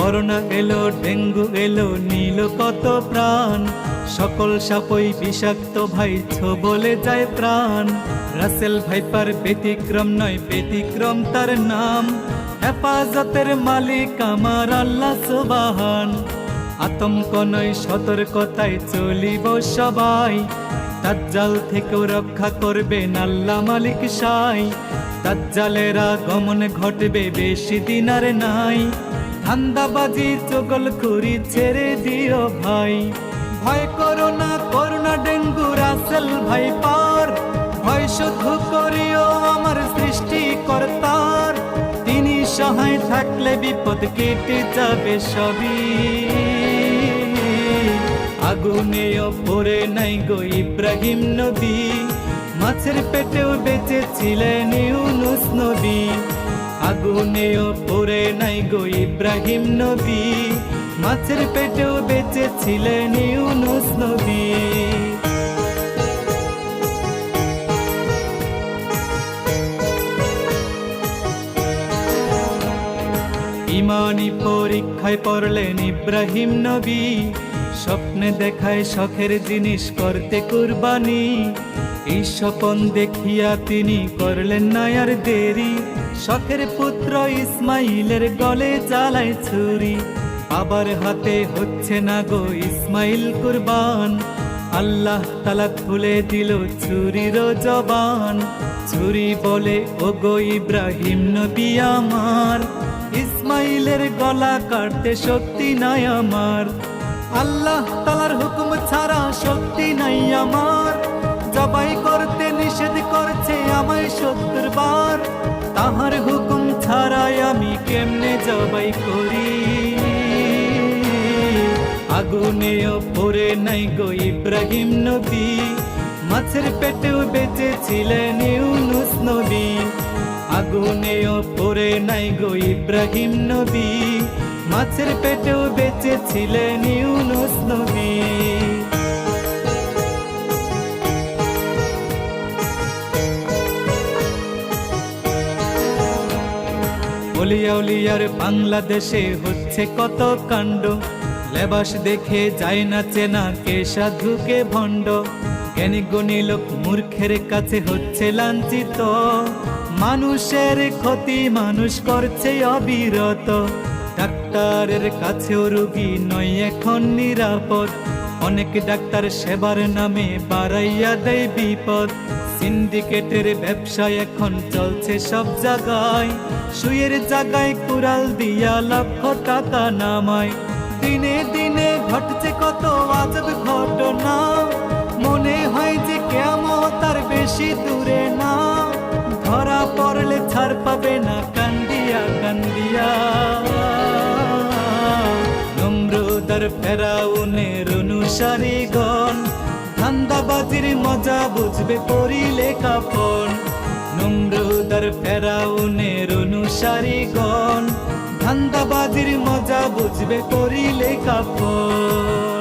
Corona এলো, dengue এলো, নিল কত প্রাণ। সকল সাপই বিষাক্ত ভাই, বলে যায় প্রাণ। রাসেল ভাইপার ব্যতিক্রম নয়, ব্যতিক্রম তার নাম। হেফাজতের মালিক আমার আল্লাহ সুবহান। আতঙ্ক নয়, সতর্কতায় চলিব সবাই। দাজ্জাল থেকেও রক্ষা করবেন আল্লাহ মালিক সাই। দাজ্জালের আগমন ঘটবে, বেশি দিন আর নাই। ধান্দাবাজি চগলখুরি ছেড়ে দিও ভাই। ভয় করো না, করোনা ডেঙ্গু রাসেল ভাইপার। ভয় শুধু করিও আমার সৃষ্টিকর্তার। তিনি সহায় থাকলে বিপদ কেটে যাবে সবই। আগুনেও পড়ে নাই গো ইব্রাহিম নবী। মাছের পেটেও বেঁচে ছিলেন ইউনুস নবী। আগুনেও পড়ে নাই গো ইব্রাহিম নবী। মাছের পেটেও বেঁচে ছিলেন ইউনুস নবী। ইমানি পরীক্ষায় পড়লেন ইব্রাহিম নবী। স্বপ্নে দেখায় শখের জিনিস করতে কুরবানি। এই স্বপন দেখিয়া তিনি করলেন না আর দেরি। শখের পুত্র ইসমাইলের গলে জ্বালায় ছুরি। বাবার হাতে হচ্ছে না গো ইসমাইল কুরবান। আল্লাহ তাআলা খুলে দিল ছুরির জবান। ছুরি বলে, ও গো ইব্রাহিম নবী আমার, ইসমাইলের গলা কাটতে শক্তি নাই আমার। আল্লাহ তাআলার হুকুম ছাড়া শক্তি নাই আমার। জবাই করতে নিষেধ করছে আমায় ৭০ বার। তাহার হুকুম ছাড়াই আমি কেমনে জবাই করি। আগুনেও পড়ে নাই গো ইব্রাহিম নবী। মাছের পেটেও বেঁচে ছিলেন ইউনুস নবী। আগুনেও পড়ে নাই গো ইব্রাহিম নবী। মাছের পেটেও বেঁচে ছিলেন ইউনুস নবী। অলিয়া উলিয়ার বাংলাদেশে হচ্ছে কত কাণ্ড। লেবাস দেখে যায় না চেনা, কে সাধু কে ভণ্ড। জ্ঞানী গুণী লোক মূর্খের কাছে হচ্ছে লাঞ্ছিত। মানুষের ক্ষতি মানুষ করছে অবিরত। ডাক্তারের কাছেও রোগী নয় এখন নিরাপদ। অনেক ডাক্তার সেবার নামে বাড়াইয়া দেয় বিপদ। সিন্ডিকেটের ব্যবসা এখন চলছে সব জায়গায়। সুয়ের জায়গায় কুড়াল দিয়া লক্ষ টাকা নামায়। দিনে দিনে ঘটছে কত আজব ঘটনা। মনে হয় যে কিয়ামত তার বেশি দূরে না। ধরা পড়লে ছাড় পাবে না কান্দিয়া কান্দিয়া। নমরুদ আর ফেরাউনের অনুসারীগণ ধান্দাবাজির মজা বুঝবে পড়িলে কাফন। নমরুদ আর ফেরাউনের অনুসারীগণ ধান্দাবাজির মজা বুঝবে পড়িলে কাফন।